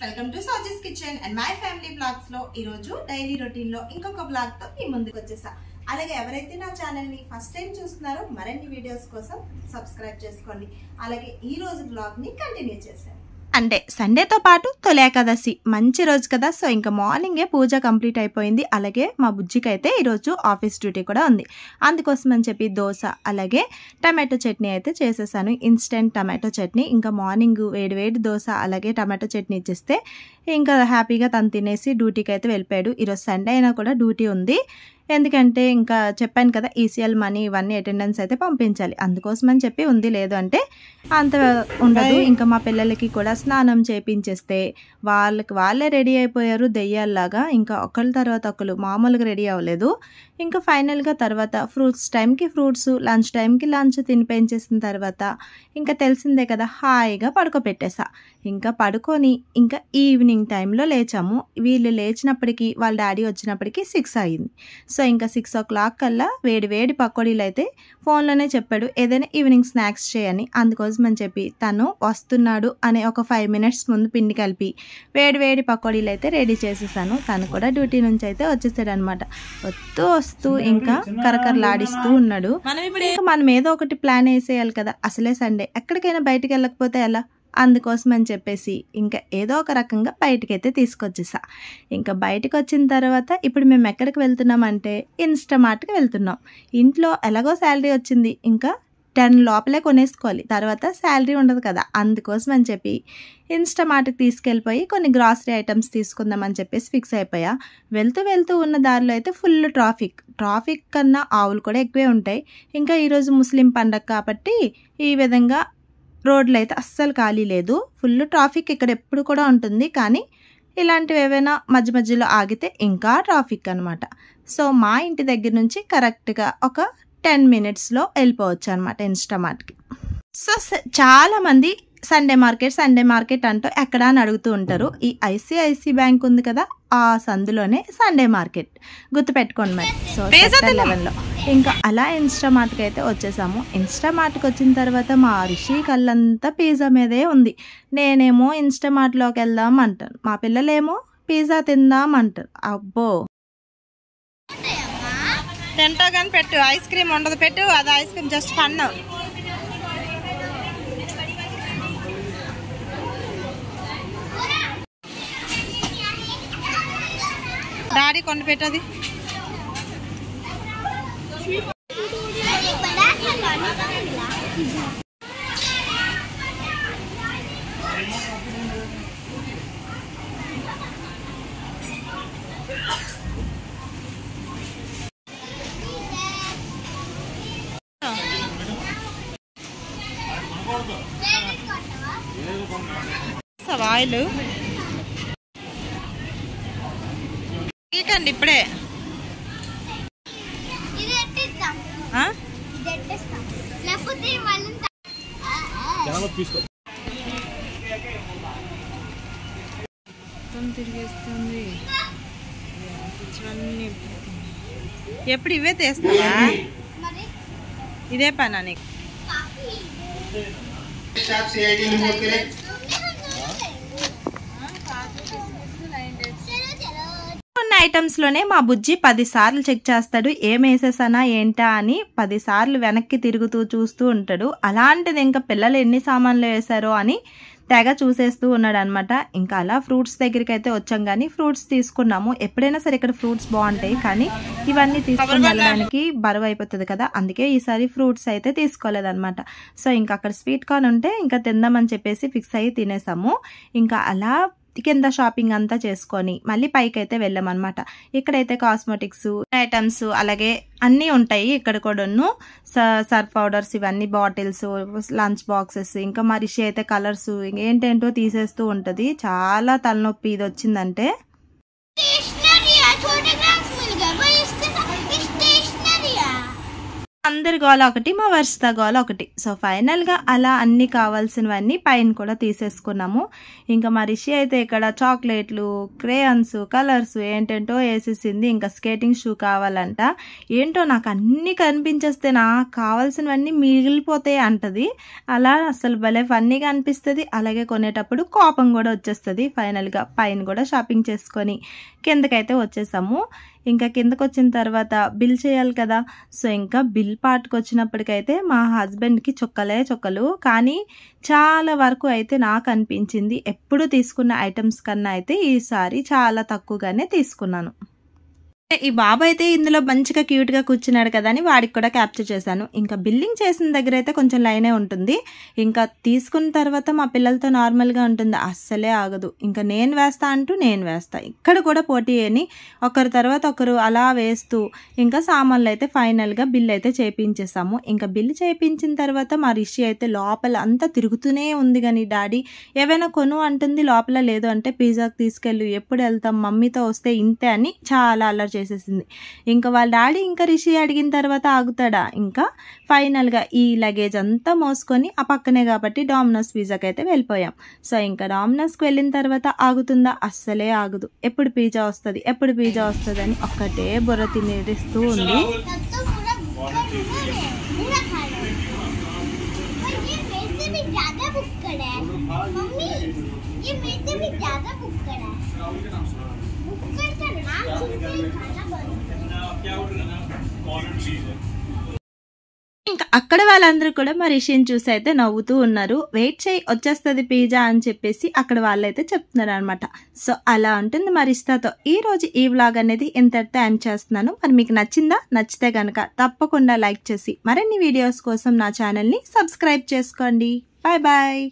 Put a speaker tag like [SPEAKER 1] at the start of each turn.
[SPEAKER 1] Welcome to Sozi's kitchen and my family blogs లో ఈ రోజు డైలీ రొటీన్ లో ఇంకొక బ్లాగ్ తో మీ ముందుకు వచ్చేసా. అలాగే ఎవరైతే నా ఛానల్ ని ఫస్ట్ టైం చూస్తున్నారో మరిన్ని వీడియోస్ కోసం సబ్స్క్రైబ్ చేసుకోండి. అలాగే ఈ రోజు బ్లాగ్ ని కంటిన్యూ చేశాను. అంటే సండేతో పాటు తొలి ఏకాదశి మంచి రోజు కదా. సో ఇంకా మార్నింగే పూజ కంప్లీట్ అయిపోయింది. అలాగే మా బుజ్జికి అయితే ఈరోజు ఆఫీస్ డ్యూటీ కూడా ఉంది. అందుకోసం అని చెప్పి దోశ అలాగే టమాటో చట్నీ అయితే చేసేసాను. Instant tomato chutney. ఇంకా మార్నింగ్ వేడి దోశ అలాగే టమాటో చట్నీ ఇచ్చేస్తే ఇంకా హ్యాపీగా తను తినేసి డ్యూటీకి అయితే వెళ్ళిపోయాడు. ఈరోజు సండే అయినా కూడా డ్యూటీ ఉంది. ఎందుకంటే ఇంకా చెప్పాను కదా ఈసీఎల్ మనీ ఇవన్నీ అటెండెన్స్ అయితే పంపించాలి. అందుకోసం అని చెప్పి ఉంది, లేదు అంటే అంత ఉండదు. ఇంకా మా పిల్లలకి కూడా స్నానం చేయించేస్తే వాళ్ళే రెడీ అయిపోయారు దెయ్యాల్లాగా. ఇంకా ఒకళ్ళ తర్వాత ఒకరు మామూలుగా రెడీ అవ్వలేదు. ఇంకా ఫైనల్గా తర్వాత ఫ్రూట్స్ టైంకి ఫ్రూట్స్, లంచ్ టైంకి లంచ్ తినిపించేసిన తర్వాత ఇంకా తెలిసిందే కదా హాయిగా పడుకోబెట్టేసా. ఇంకా పడుకొని ఇంకా ఈవినింగ్ టైంలో లేచాము. వీళ్ళు లేచినప్పటికీ వాళ్ళ డాడీ వచ్చినప్పటికీ 6 అయింది. సో ఇంకా 6 o'clock కల్లా వేడి పకోడీలు అయితే ఫోన్లోనే చెప్పాడు ఏదైనా ఈవినింగ్ స్నాక్స్ చేయని. అందుకోసం అని చెప్పి తను వస్తున్నాడు అనే ఒక 5 minutes ముందు పిండి కలిపి వేడి పకోడీలు అయితే రెడీ చేసేసాను. తను కూడా డ్యూటీ నుంచి అయితే వచ్చేసాడు అనమాట. వస్తూ ఇంకా కరకరలాడిస్తూ ఉన్నాడు. ఇంకా మనం ఏదో ఒకటి ప్లాన్ వేసేయాలి కదా. అసలే సండే, ఎక్కడికైనా బయటికి వెళ్ళకపోతే ఎలా? అందుకోసం అని చెప్పేసి ఇంకా ఏదో ఒక రకంగా బయటకైతే తీసుకొచ్చేసా. ఇంకా బయటకు వచ్చిన తర్వాత ఇప్పుడు మేము ఎక్కడికి వెళ్తున్నామంటే ఇన్స్టామార్ట్కి వెళ్తున్నాం. ఇంట్లో ఎలాగో శాలరీ వచ్చింది, ఇంకా 10 లోపలే కొనేసుకోవాలి, తర్వాత శాలరీ ఉండదు కదా. అందుకోసం అని చెప్పి ఇన్స్టామార్ట్కి తీసుకెళ్ళిపోయి కొన్ని గ్రాసరీ ఐటమ్స్ తీసుకుందామని చెప్పేసి ఫిక్స్ అయిపోయా. వెళ్తూ ఉన్న దారిలో అయితే ఫుల్ ట్రాఫిక్ కన్నా ఆవులు కూడా ఎక్కువే ఉంటాయి. ఇంకా ఈరోజు ముస్లిం పండగ కాబట్టి ఈ విధంగా రోడ్లు అయితే అస్సలు ఖాళీ లేదు. ఫుల్ ట్రాఫిక్ ఇక్కడ ఎప్పుడు కూడా ఉంటుంది. కానీ ఇలాంటివి ఏవైనా మధ్యలో ఆగితే ఇంకా ట్రాఫిక్ అనమాట. సో మా ఇంటి దగ్గర నుంచి కరెక్ట్గా ఒక 10 minutesలో వెళ్ళిపోవచ్చు అనమాట ఇన్స్టామార్ట్కి. సో చాలామంది సండే మార్కెట్ అంటూ ఎక్కడ అని అడుగుతూ ఉంటారు. ఈ ఐసిఐసి బ్యాంక్ ఉంది కదా, ఆ సందులోనే సండే మార్కెట్, గుర్తుపెట్టుకోండి మరి. సో సెక్టర్ 11లో ఇంకా అలా ఇన్స్టామార్ట్కి అయితే వచ్చేసాము. ఇన్స్టామార్ట్కి వచ్చిన తర్వాత మా రిషి కళ్ళంతా పిజ్జా మీదే ఉంది. నేనేమో ఇన్స్టామార్ట్లోకి వెళ్దాం అంటాను, మా పిల్లలేమో పిజ్జా తిందాం అంటారు. అబ్బో తింటా కానీ పెట్టు, ఐస్ క్రీమ్ ఉండదు పెట్టు. అది ice cream just fun. Daddy కొండ పెట్టది. ఆయిల్ ఇకండి ఇప్పుడే. తిరిగేస్తుంది. ఎప్పుడు ఇవే తెస్తావా? ఇదే పనా నీకు? కొన్ని ఐటమ్స్లోనే మా బుజ్జి 10 సార్లు చెక్ చేస్తాడు ఏం వేసేసానా ఏంటా అని. 10 సార్లు వెనక్కి తిరుగుతూ చూస్తూ ఉంటాడు. అలాంటిది ఇంకా పిల్లలు ఎన్ని సామాన్లు వేశారో అని తెగ చూసేస్తూ ఉన్నాడు అనమాట. ఇంకా అలా ఫ్రూట్స్ దగ్గరికి అయితే వచ్చాం. కానీ ఫ్రూట్స్ తీసుకున్నాము. ఎప్పుడైనా సరే ఇక్కడ ఫ్రూట్స్ బాగుంటాయి, కానీ ఇవన్నీ తీసుకుని వెళ్ళడానికి బరువు అయిపోతుంది కదా. అందుకే ఈసారి ఫ్రూట్స్ అయితే తీసుకోలేదన్నమాట. సో ఇంకా అక్కడ స్వీట్ కార్న్ ఉంటే ఇంకా తిందామని చెప్పేసి ఫిక్స్ అయ్యి తినేసాము. ఇంకా అలా కింద షాపింగ్ అంతా చేసుకొని మళ్ళీ పైకి అయితే వెళ్ళామన్నమాట. ఇక్కడైతే కాస్మెటిక్స్ ఐటమ్స్ అలాగే అన్నీ ఉంటాయి. ఇక్కడ కూడాను సర్ఫ్ పౌడర్స్, ఇవన్నీ బాటిల్స్, లంచ్ బాక్సెస్, ఇంకా మా రిషి అయితే కలర్స్ ఏంటేంటో తీసేస్తూ ఉంటుంది. చాలా తలనొప్పి ఇది వచ్చిందంటే. అందరి గోల ఒకటి, మా వర్షిత గోల ఒకటి. సో ఫైనల్గా అలా అన్నీ కావాల్సినవన్నీ పైన కూడా తీసేసుకున్నాము. ఇంకా మా రిషి అయితే ఇక్కడ చాక్లెట్లు, క్రేయన్స్, కలర్స్ ఏంటంటో వేసేసింది. ఇంకా స్కేటింగ్ షూ కావాలంట. ఏంటో నాకు అన్నీ కనిపించేస్తే నాకు కావాల్సినవన్నీ మిగిలిపోతాయి అంటది. అలా అసలు భలే ఫన్నీగా అనిపిస్తుంది. అలాగే కొనేటప్పుడు కోపం కూడా వచ్చేస్తుంది. ఫైనల్గా పైన కూడా షాపింగ్ చేసుకొని కిందకైతే వచ్చేసాము. ఇంకా కిందకు వచ్చిన తర్వాత బిల్ చేయాలి కదా. సో ఇంకా బిల్ పార్ట్కి వచ్చినప్పటికైతే మా హస్బెండ్కి చుక్కలు. కానీ చాలా వరకు అయితే నాకు అనిపించింది ఎప్పుడు తీసుకున్న ఐటమ్స్ కన్నా అయితే ఈసారి చాలా తక్కువగానే తీసుకున్నాను. ఈ బాబు అయితే ఇందులో మంచిగా క్యూట్గా కూర్చున్నాడు కదా అని వాడికి కూడా క్యాప్చర్ చేశాను. ఇంకా బిల్లింగ్ చేసిన దగ్గర అయితే కొంచెం లైనే ఉంటుంది. ఇంకా తీసుకున్న తర్వాత మా పిల్లలతో నార్మల్గా ఉంటుంది, అస్సలే ఆగదు. ఇంకా నేను వేస్తా. ఇక్కడ కూడా పోటీ అని ఒకరి తర్వాత ఒకరు అలా వేస్తూ ఇంకా సామాన్లు అయితే ఫైనల్గా బిల్ అయితే చేయించేసాము. ఇంకా బిల్ చేయించిన తర్వాత మా రిషి అయితే లోపల అంతా తిరుగుతూనే ఉంది. కానీ డాడీ ఏవైనా కొను అంటుంది, లోపల లేదు అంటే పిజ్జాకి తీసుకెళ్ళు, ఎప్పుడు వెళ్తాం, మమ్మీతో వస్తే ఇంతే అని చాలా అల్లరి చేసేసింది. ఇంకా వాళ్ళ డాడీ ఇంకా రిషి అడిగిన తర్వాత ఆగుతాడా. ఇంకా ఫైనల్గా ఈ లగేజ్ అంతా మోసుకొని ఆ పక్కనే కాబట్టి డామినోస్ పిజ్జాకి అయితే వెళ్ళిపోయాం. సో ఇంకా డామినోస్కి వెళ్ళిన తర్వాత ఆగుతుందా, అస్సలే ఆగదు. ఎప్పుడు పిజ్జా వస్తుంది అని ఒక్కటే బుర్ర తినేస్తూ ఉంది. ఇంకా అక్కడ వాళ్ళందరూ కూడా మా రిషిని చూసి అయితే నవ్వుతూ ఉన్నారు. వెయిట్ చేయి వచ్చేస్తుంది పిజ్జా అని చెప్పేసి అక్కడ వాళ్ళైతే చెప్తున్నారు అనమాట. సో అలా ఉంటుంది మా రిష్తాతో. ఈ రోజు ఈ వ్లాగ్ అనేది ఇంతటితో ఎండ్ చేస్తున్నాను. మరి మీకు నచ్చిందా? నచ్చితే కనుక తప్పకుండా లైక్ చేసి మరిన్ని వీడియోస్ కోసం నా ఛానల్ని సబ్స్క్రైబ్ చేసుకోండి. Bye bye.